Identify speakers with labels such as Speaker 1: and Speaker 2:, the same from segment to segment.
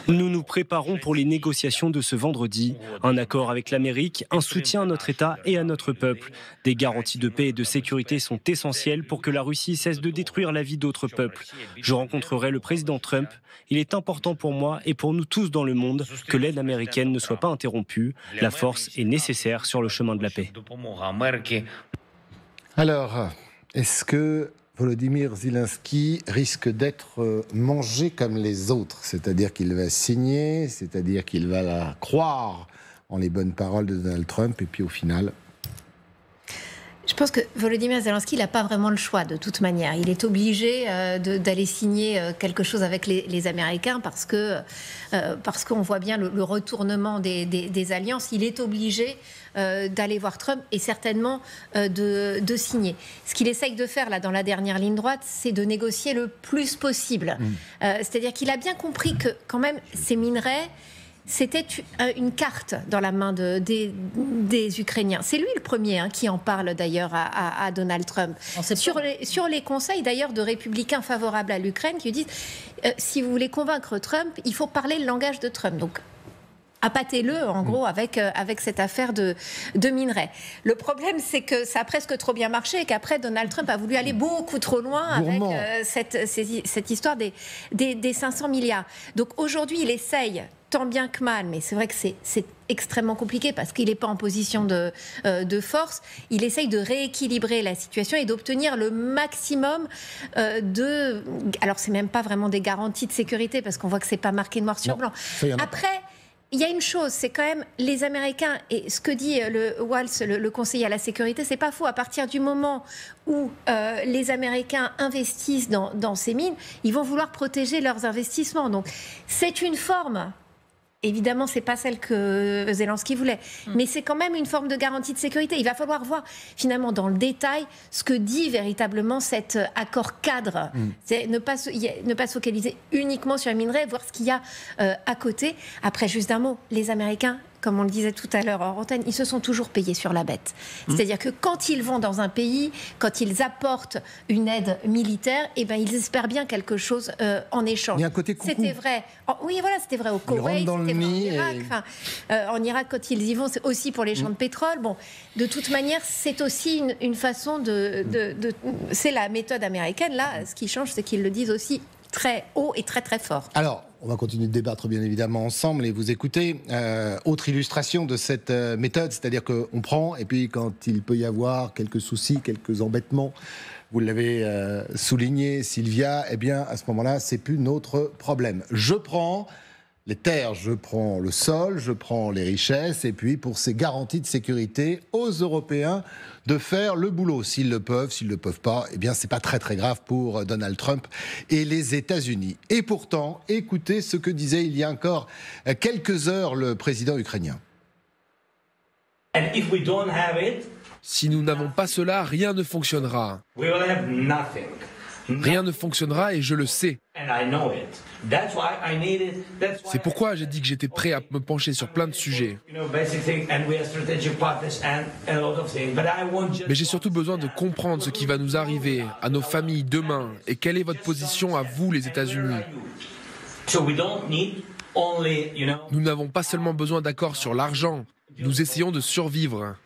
Speaker 1: Nous nous préparons pour les négociations de ce vendredi. Un accord avec l'Amérique, un soutien à notre État et à notre peuple. Des garanties de paix et de sécurité sont essentielles pour que la Russie cesse de détruire la vie d'autres peuples. Je rencontrerai le président Trump. Il est important pour moi et pour nous tous dans le monde que l'aide américaine ne soit pas interrompue. La force est nécessaire sur le chemin de la paix.
Speaker 2: Alors, est-ce que Volodymyr Zelensky risque d'être mangé comme les autres, c'est-à-dire qu'il va signer, c'est-à-dire qu'il va croire en les bonnes paroles de Donald Trump, et puis au final...
Speaker 3: Je pense que Volodymyr Zelensky n'a pas vraiment le choix de toute manière. Il est obligé d'aller signer quelque chose avec les Américains parce qu'on voit bien le retournement des alliances. Il est obligé d'aller voir Trump et certainement de signer. Ce qu'il essaye de faire là dans la dernière ligne droite, c'est de négocier le plus possible. C'est-à-dire qu'il a bien compris que quand même ces minerais... C'était une carte dans la main des Ukrainiens. C'est lui le premier qui en parle d'ailleurs à Donald Trump. Sur les conseils d'ailleurs de républicains favorables à l'Ukraine qui lui disent si vous voulez convaincre Trump, il faut parler le langage de Trump. Donc appâtez-le en gros avec cette affaire de minerais. Le problème c'est que ça a presque trop bien marché et qu'après Donald Trump a voulu aller beaucoup trop loin avec cette histoire des 500 milliards. Donc aujourd'hui il essaye tant bien que mal, mais c'est vrai que c'est extrêmement compliqué parce qu'il n'est pas en position de force. Il essaye de rééquilibrer la situation et d'obtenir le maximum alors c'est même pas vraiment des garanties de sécurité parce qu'on voit que c'est pas marqué noir sur blanc. Après, il y a une chose, c'est quand même les Américains, et ce que dit le Waltz, le conseiller à la sécurité, c'est pas faux. À partir du moment où les Américains investissent dans ces mines, ils vont vouloir protéger leurs investissements. Donc c'est une forme. Évidemment, c'est pas celle que Zelensky voulait, mais c'est quand même une forme de garantie de sécurité. Il va falloir voir finalement dans le détail ce que dit véritablement cet accord cadre. C'est ne pas se focaliser uniquement sur les minerais, voir ce qu'il y a à côté. Après, juste un mot, les Américains, comme on le disait tout à l'heure en antenne, ils se sont toujours payés sur la bête. C'est-à-dire que quand ils vont dans un pays, quand ils apportent une aide militaire, ils espèrent bien quelque chose en échange.
Speaker 2: Il y a un côté coucou.
Speaker 3: C'était vrai. C'était vrai au Koweït, c'était vrai en Irak. En Irak, quand ils y vont, c'est aussi pour les champs de pétrole. Bon, de toute manière, c'est aussi une façon c'est la méthode américaine. Là, ce qui change, c'est qu'ils le disent aussi très haut et très très fort.
Speaker 2: Alors, on va continuer de débattre bien évidemment ensemble et vous écouter. Autre illustration de cette méthode, c'est-à-dire qu'on prend et puis quand il peut y avoir quelques soucis, quelques embêtements, vous l'avez souligné Sylvia, eh bien à ce moment-là, c'est plus notre problème. Je prends les terres, je prends le sol, je prends les richesses et puis pour ces garanties de sécurité aux Européens de faire le boulot. S'ils le peuvent, s'ils ne le peuvent pas, eh bien c'est pas très très grave pour Donald Trump et les États-Unis. Et pourtant, écoutez ce que disait il y a encore quelques heures le président ukrainien.
Speaker 4: Si nous n'avons pas cela, rien ne fonctionnera. Rien ne fonctionnera et je le sais. C'est pourquoi j'ai dit que j'étais prêt à me pencher sur plein de sujets. Mais j'ai surtout besoin de comprendre ce qui va nous arriver, à nos familles demain, et quelle est votre position à vous, les États-Unis. Nous n'avons pas seulement besoin d'accords sur l'argent, nous essayons de survivre.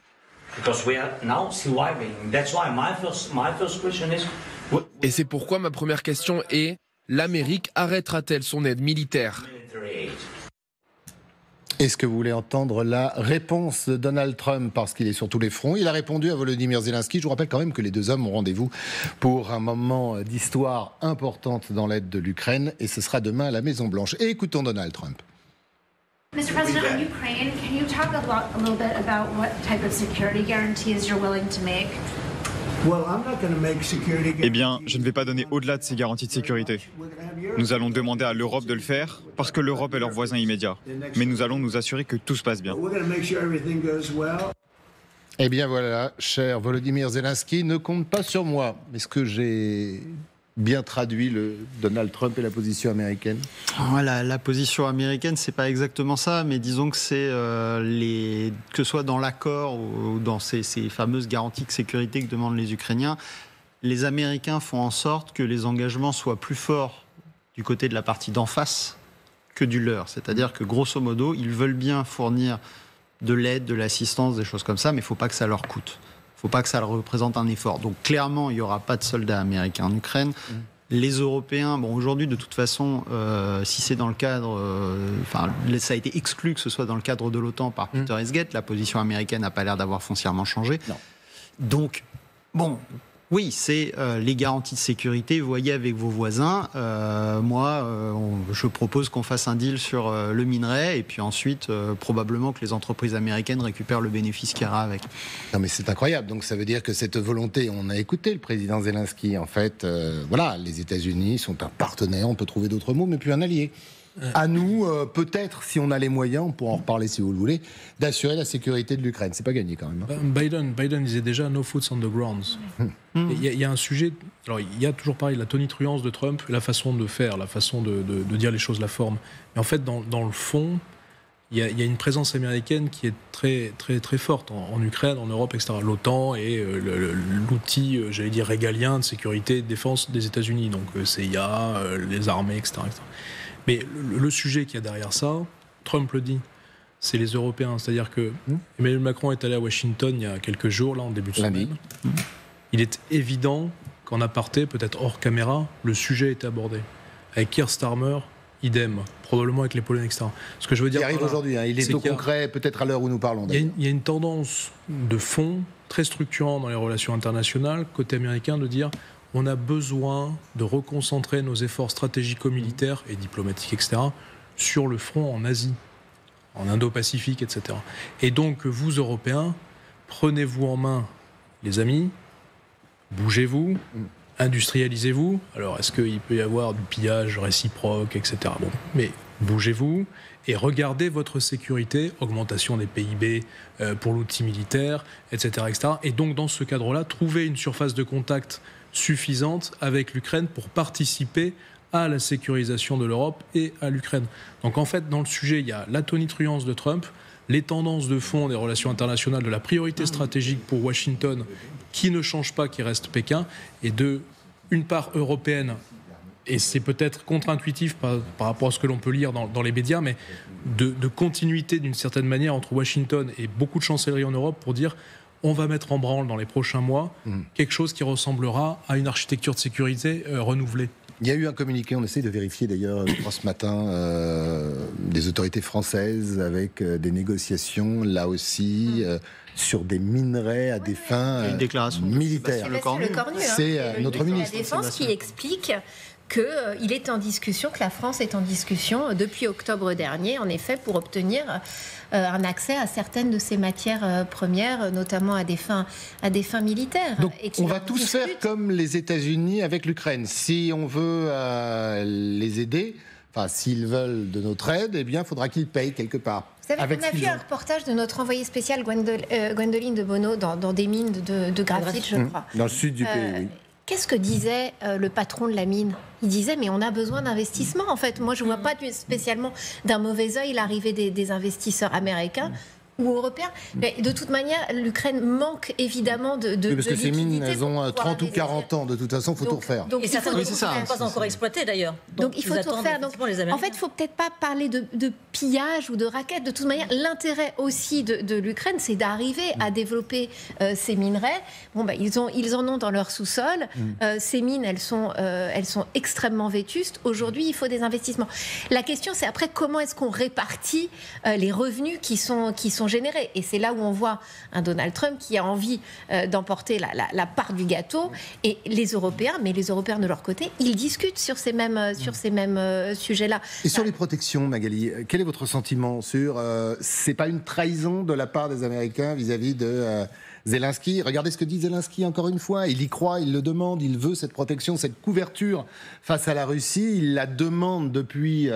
Speaker 4: Et c'est pourquoi ma première question est, l'Amérique arrêtera-t-elle son aide militaire ?
Speaker 2: Est-ce que vous voulez entendre la réponse de Donald Trump parce qu'il est sur tous les fronts? Il a répondu à Volodymyr Zelensky. Je vous rappelle quand même que les deux hommes ont rendez-vous pour un moment d'histoire importante dans l'aide de l'Ukraine et ce sera demain à la Maison-Blanche. Et écoutons Donald Trump.
Speaker 5: Mr. President, on Ukraine, can you talk a little bit about what type of security guarantees you're willing to make?
Speaker 6: Eh bien, je ne vais pas donner au-delà de ces garanties de sécurité. Nous allons demander à l'Europe de le faire, parce que l'Europe est leur voisin immédiat. Mais nous allons nous assurer que tout se passe bien.
Speaker 2: Eh bien voilà, cher Volodymyr Zelensky, ne compte pas sur moi. Est-ce que j'ai bien traduit le Donald Trump et la position américaine?
Speaker 7: Voilà, la position américaine, c'est pas exactement ça, mais disons que c'est que ce soit dans l'accord ou dans ces fameuses garanties de sécurité que demandent les Ukrainiens, les Américains font en sorte que les engagements soient plus forts du côté de la partie d'en face que du leur. C'est-à-dire que, grosso modo, ils veulent bien fournir de l'aide, de l'assistance, des choses comme ça, mais il ne faut pas que ça leur coûte. Il ne faut pas que ça représente un effort. Donc, clairement, il n'y aura pas de soldats américains en Ukraine. Les Européens, bon, aujourd'hui, de toute façon, si c'est dans le cadre... ça a été exclu que ce soit dans le cadre de l'OTAN par Peter Hegseth. La position américaine n'a pas l'air d'avoir foncièrement changé.
Speaker 2: Non.
Speaker 7: Donc, bon... Oui, c'est les garanties de sécurité. Voyez avec vos voisins. Je propose qu'on fasse un deal sur le minerai et puis ensuite, probablement que les entreprises américaines récupèrent le bénéfice qu'il y aura avec.
Speaker 2: Non, mais c'est incroyable. Donc ça veut dire que cette volonté, on a écouté le président Zelensky. En fait, les États-Unis sont un partenaire. On peut trouver d'autres mots, mais plus un allié. À nous, peut-être, si on a les moyens, on pourra en reparler si vous le voulez, d'assurer la sécurité de l'Ukraine. C'est pas gagné quand même.
Speaker 8: Biden disait déjà no foot on the ground. Il y a un sujet. Alors il y a toujours pareil la tonitruance de Trump, la façon de faire, la façon de dire les choses, la forme. Mais en fait, dans le fond, il y a une présence américaine qui est très très très forte en Ukraine, en Europe, etc. L'OTAN est l'outil, j'allais dire régalien de sécurité et de défense des États-Unis. Donc CIA, les armées, etc. Mais le sujet qu'il y a derrière ça, Trump le dit, c'est les Européens. C'est-à-dire que Emmanuel Macron est allé à Washington il y a quelques jours, là, en début de semaine. Il est évident qu'en aparté, peut-être hors caméra, le sujet est abordé. Avec Keir Starmer, idem, probablement avec les Polonais, etc. Ce que je veux dire,
Speaker 2: il arrive aujourd'hui, il est au concret, peut-être à l'heure où nous parlons.
Speaker 8: Il y a une tendance de fond très structurante dans les relations internationales, côté américain, de dire... On a besoin de reconcentrer nos efforts stratégico-militaires et diplomatiques, etc., sur le front en Asie, en Indo-Pacifique, etc. Et donc, vous, Européens, prenez-vous en main, les amis, bougez-vous, industrialisez-vous. Alors, est-ce qu'il peut y avoir du pillage réciproque, etc. Bon, mais bougez-vous et regardez votre sécurité, augmentation des PIB pour l'outil militaire, etc., etc. Et donc, dans ce cadre-là, trouvez une surface de contact suffisante avec l'Ukraine pour participer à la sécurisation de l'Europe et à l'Ukraine. Donc en fait, dans le sujet, il y a la tonitruance de Trump, les tendances de fond des relations internationales, de la priorité stratégique pour Washington, qui ne change pas, qui reste Pékin, et une part européenne, et c'est peut-être contre-intuitif par rapport à ce que l'on peut lire dans les médias, mais de continuité d'une certaine manière entre Washington et beaucoup de chancelleries en Europe pour dire... On va mettre en branle dans les prochains mois quelque chose qui ressemblera à une architecture de sécurité renouvelée.
Speaker 2: Il y a eu un communiqué, on essaie de vérifier d'ailleurs ce matin, des autorités françaises avec des négociations, là aussi, sur des minerais à des fins militaires. C'est notre ministre.
Speaker 3: La Défense qui explique qu'il est en discussion, que la France est en discussion depuis octobre dernier, en effet, pour obtenir un accès à certaines de ces matières premières, notamment à des fins militaires.
Speaker 2: Donc on va tous faire comme les États-Unis avec l'Ukraine. Si on veut les aider, enfin s'ils veulent de notre aide, eh bien il faudra qu'ils payent quelque part.
Speaker 3: Vous savez, on a vu un reportage de notre envoyé spécial Gwendoline de Bono dans des mines de graphite, je crois.
Speaker 2: Dans le sud du pays, oui.
Speaker 3: Qu'est-ce que disait le patron de la mine ? Il disait, mais on a besoin d'investissement, en fait. Moi, je ne vois pas spécialement d'un mauvais œil l'arrivée des investisseurs américains ou européens. Mais de toute manière, l'Ukraine manque évidemment de
Speaker 2: oui, parce que ces mines, elles ont 30 ou 40
Speaker 3: investir.
Speaker 2: ans. De toute façon, il faut tout refaire.
Speaker 9: Et certains ne sont pas encore exploités, d'ailleurs.
Speaker 3: Donc il faut tout refaire. Donc, en fait, il ne faut peut-être pas parler de pillage ou de raquettes. De toute manière, l'intérêt aussi de l'Ukraine, c'est d'arriver à développer ces minerais. Bon, ils en ont dans leur sous-sol. Ces mines, elles sont extrêmement vétustes. Aujourd'hui, il faut des investissements. La question, c'est après, comment est-ce qu'on répartit les revenus qui sont générés. Et c'est là où on voit un Donald Trump qui a envie d'emporter la part du gâteau. Et les Européens, mais les Européens de leur côté, ils discutent sur ces mêmes sujets-là.
Speaker 2: Et sur les protections, Magali, quel est votre sentiment sur... c'est pas une trahison de la part des Américains vis-à-vis de... Zelensky, regardez ce que dit Zelensky encore une fois, il y croit, il le demande, il veut cette protection, cette couverture face à la Russie, il la demande depuis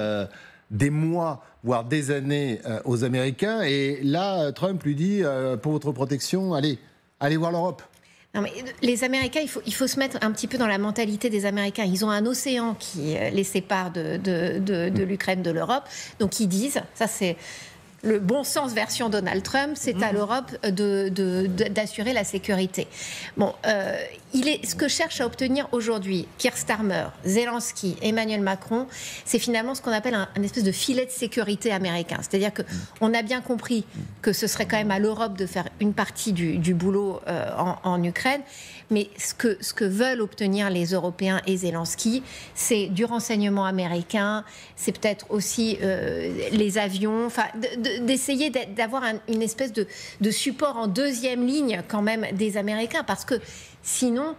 Speaker 2: des mois, voire des années aux Américains, et là Trump lui dit pour votre protection, allez voir l'Europe.
Speaker 3: Non, mais les Américains, il faut se mettre un petit peu dans la mentalité des Américains. Ils ont un océan qui les sépare de l'Ukraine, de l'Europe, donc ils disent, ça c'est le bon sens version Donald Trump, c'est à l'Europe d'assurer la sécurité. Bon, ce que cherche à obtenir aujourd'hui Keir Starmer, Zelensky, Emmanuel Macron, c'est finalement ce qu'on appelle un espèce de filet de sécurité américain. C'est-à-dire qu'on a bien compris que ce serait quand même à l'Europe de faire une partie du boulot en Ukraine, mais ce que veulent obtenir les Européens et Zelensky, c'est du renseignement américain, c'est peut-être aussi les avions, enfin d'essayer d'avoir une espèce de support en deuxième ligne quand même des Américains, parce que sinon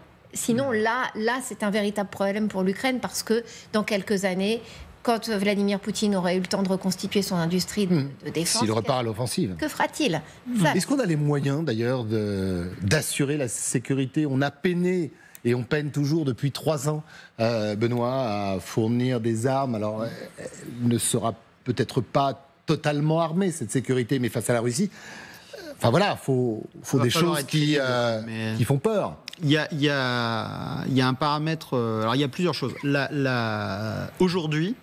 Speaker 3: là c'est un véritable problème pour l'Ukraine, parce que dans quelques années, quand Vladimir Poutine aurait eu le temps de reconstituer son industrie de défense...
Speaker 2: S'il repart à l'offensive.
Speaker 3: Que fera-t-il ?
Speaker 2: Est-ce qu'on a les moyens, d'ailleurs, d'assurer la sécurité ? On a peiné, et on peine toujours depuis 3 ans, Benoît, à fournir des armes. Alors, elle ne sera peut-être pas totalement armée, cette sécurité, mais face à la Russie, enfin voilà, faut des choses qui font peur.
Speaker 7: Il y a un paramètre... alors, il y a plusieurs choses. Aujourd'hui,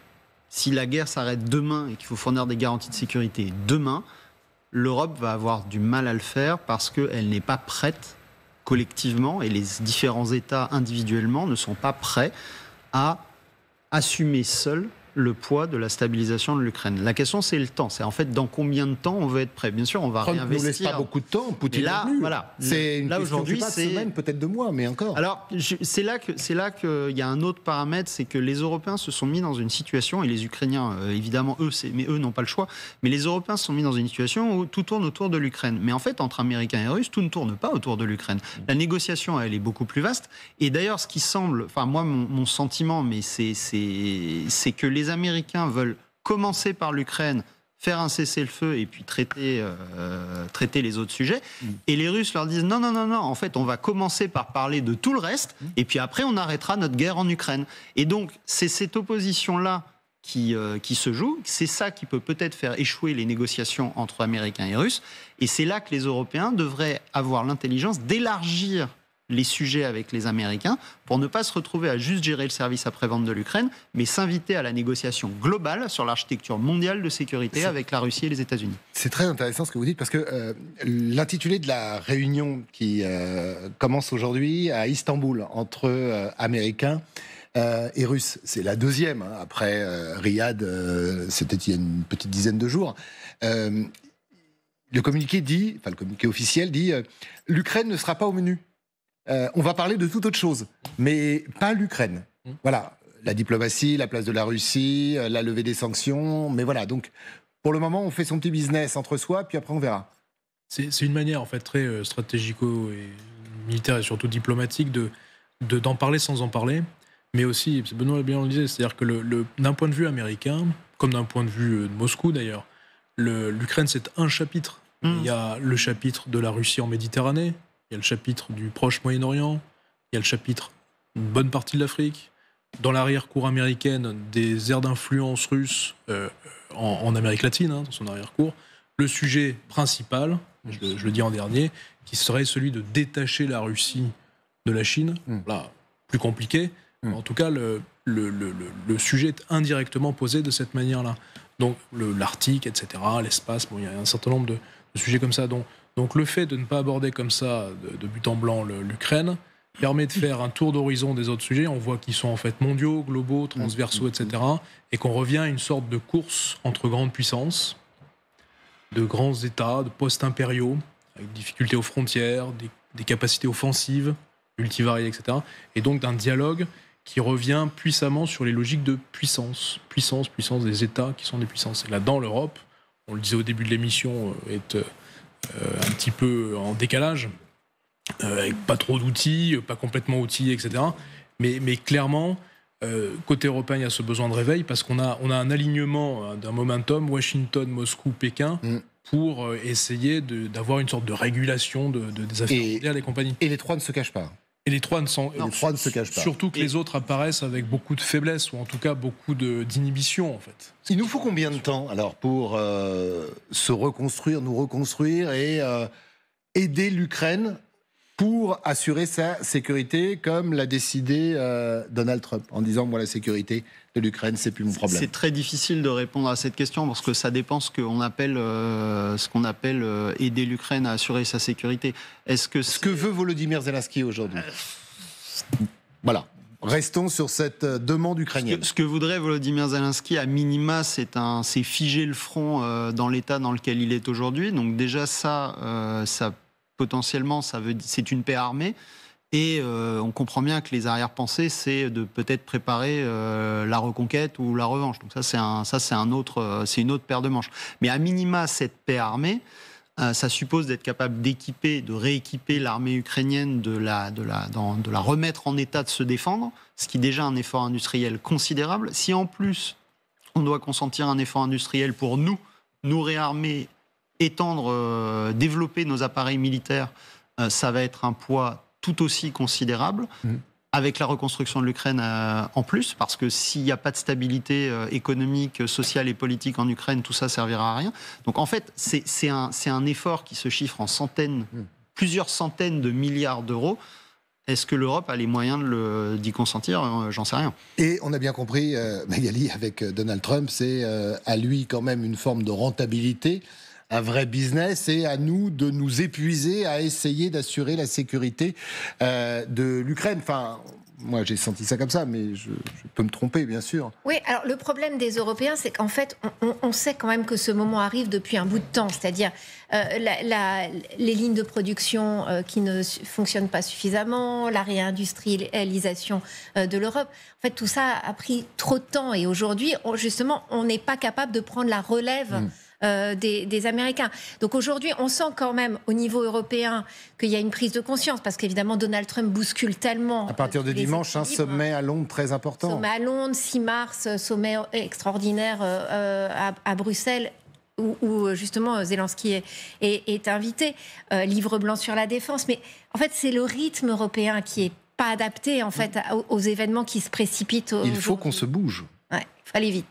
Speaker 7: si la guerre s'arrête demain et qu'il faut fournir des garanties de sécurité demain, l'Europe va avoir du mal à le faire parce qu'elle n'est pas prête collectivement, et les différents États individuellement ne sont pas prêts à assumer seuls le poids de la stabilisation de l'Ukraine. La question, c'est le temps. C'est en fait dans combien de temps on veut être prêt. Bien sûr, on va
Speaker 2: Trump
Speaker 7: réinvestir.
Speaker 2: Trump ne laisse pas beaucoup de temps. Poutine
Speaker 7: là,
Speaker 2: non plus.
Speaker 7: Voilà.
Speaker 2: C'est une
Speaker 7: là
Speaker 2: question
Speaker 7: aujourd'hui,
Speaker 2: pas de semaines, peut-être de mois, mais encore.
Speaker 7: Alors, c'est là qu'il y a un autre paramètre, c'est que les Européens se sont mis dans une situation, et les Ukrainiens, évidemment, mais eux n'ont pas le choix, mais les Européens se sont mis dans une situation où tout tourne autour de l'Ukraine. Mais en fait, entre Américains et Russes, tout ne tourne pas autour de l'Ukraine. La négociation, elle est beaucoup plus vaste. Et d'ailleurs, ce qui semble, enfin moi, mon sentiment, mais c'est que les Américains veulent commencer par l'Ukraine, faire un cessez-le-feu et puis traiter les autres sujets. Et les Russes leur disent non, en fait, on va commencer par parler de tout le reste et puis après, on arrêtera notre guerre en Ukraine. Et donc, c'est cette opposition-là qui se joue. C'est ça qui peut peut-être faire échouer les négociations entre Américains et Russes. Et c'est là que les Européens devraient avoir l'intelligence d'élargir les sujets avec les Américains pour ne pas se retrouver à juste gérer le service après-vente de l'Ukraine, mais s'inviter à la négociation globale sur l'architecture mondiale de sécurité avec la Russie et les États-Unis.
Speaker 2: C'est très intéressant ce que vous dites, parce que l'intitulé de la réunion qui commence aujourd'hui à Istanbul entre Américains et Russes, c'est la deuxième, après Riyad, c'était il y a une petite dizaine de jours. Le communiqué officiel dit l'Ukraine ne sera pas au menu. On va parler de toute autre chose, mais pas l'Ukraine. Voilà, la diplomatie, la place de la Russie, la levée des sanctions, mais voilà. Donc, pour le moment, on fait son petit business entre soi, puis après on verra.
Speaker 8: C'est une manière, en fait, très stratégico et militaire et surtout diplomatique d'en parler sans en parler, mais aussi, Benoît bien le disait, c'est-à-dire que d'un point de vue américain, comme d'un point de vue de Moscou d'ailleurs, l'Ukraine c'est un chapitre. Il y a le chapitre de la Russie en Méditerranée. Il y a le chapitre du Proche Moyen-Orient, il y a le chapitre d'une bonne partie de l'Afrique, dans l'arrière-cour américaine, des aires d'influence russe en Amérique latine, dans son arrière-cour. Le sujet principal, je le dis en dernier, qui serait celui de détacher la Russie de la Chine. Là, plus compliqué. En tout cas, le sujet est indirectement posé de cette manière-là. Donc, l'Arctique, etc., l'espace, il y a un certain nombre de sujets comme ça. Donc le fait de ne pas aborder comme ça, de but en blanc, l'Ukraine, permet de faire un tour d'horizon des autres sujets. On voit qu'ils sont en fait mondiaux, globaux, transversaux, etc. Et qu'on revient à une sorte de course entre grandes puissances, de grands États, de post-impériaux, avec des difficultés aux frontières, des capacités offensives, multivariées, etc. Et donc d'un dialogue qui revient puissamment sur les logiques de puissance. Puissance des États qui sont des puissances. Et là-dedans, l'Europe, on le disait au début de l'émission, est un petit peu en décalage, avec pas trop d'outils, pas complètement outillés, etc. Mais clairement, côté européen, il y a ce besoin de réveil parce qu'on a un alignement d'un momentum Washington, Moscou, Pékin pour essayer d'avoir une sorte de régulation des affaires mondiales et compagnie.
Speaker 2: Et les trois ne se cachent pas.
Speaker 8: Et les trois ne se cachent pas. Surtout que les autres apparaissent avec beaucoup de faiblesse, ou en tout cas beaucoup d'inhibition, en fait.
Speaker 2: Il nous faut combien de temps, alors, pour se reconstruire, nous reconstruire et aider l'Ukraine pour assurer sa sécurité, comme l'a décidé Donald Trump, en disant moi la sécurité de l'Ukraine, c'est plus mon problème.
Speaker 7: C'est très difficile de répondre à cette question parce que ça dépend ce qu'on appelle aider l'Ukraine à assurer sa sécurité. Ce que
Speaker 2: veut Volodymyr Zelensky aujourd'hui? Voilà. Restons sur cette demande ukrainienne.
Speaker 7: Ce que voudrait Volodymyr Zelensky, à minima, c'est figer le front dans l'état dans lequel il est aujourd'hui. Donc déjà ça potentiellement, c'est une paix armée. Et on comprend bien que les arrière-pensées, c'est de peut-être préparer la reconquête ou la revanche. Donc c'est une autre paire de manches. Mais à minima, cette paix armée, ça suppose d'être capable de rééquiper l'armée ukrainienne, de la remettre en état de se défendre, ce qui est déjà un effort industriel considérable. Si en plus, on doit consentir un effort industriel pour nous réarmer, étendre, développer nos appareils militaires, ça va être un poids tout aussi considérable, avec la reconstruction de l'Ukraine en plus, parce que s'il n'y a pas de stabilité économique, sociale et politique en Ukraine, tout ça servira à rien. Donc en fait, c'est un effort qui se chiffre en plusieurs centaines de milliards d'euros. Est-ce que l'Europe a les moyens d'y consentir? J'en sais rien.
Speaker 2: Et on a bien compris, Magali, avec Donald Trump, c'est à lui quand même une forme de rentabilité, un vrai business, et à nous de nous épuiser à essayer d'assurer la sécurité de l'Ukraine. Enfin, moi j'ai senti ça comme ça, mais je peux me tromper, bien sûr.
Speaker 3: Oui, alors le problème des Européens, c'est qu'en fait, on sait quand même que ce moment arrive depuis un bout de temps. C'est-à-dire les lignes de production qui ne fonctionnent pas suffisamment, la réindustrialisation de l'Europe. En fait, tout ça a pris trop de temps. Et aujourd'hui, justement, on n'est pas capable de prendre la relève des Américains. Donc aujourd'hui, on sent quand même au niveau européen qu'il y a une prise de conscience, parce qu'évidemment Donald Trump bouscule tellement.
Speaker 2: À partir de dimanche, un sommet à Londres très important.
Speaker 3: Sommet à Londres, 6 mars, sommet extraordinaire à Bruxelles, où justement Zelensky est invité. Livre blanc sur la défense. Mais en fait, c'est le rythme européen qui est pas adapté en fait aux événements qui se précipitent.
Speaker 2: Il faut qu'on se bouge.
Speaker 3: Ouais, il faut aller vite.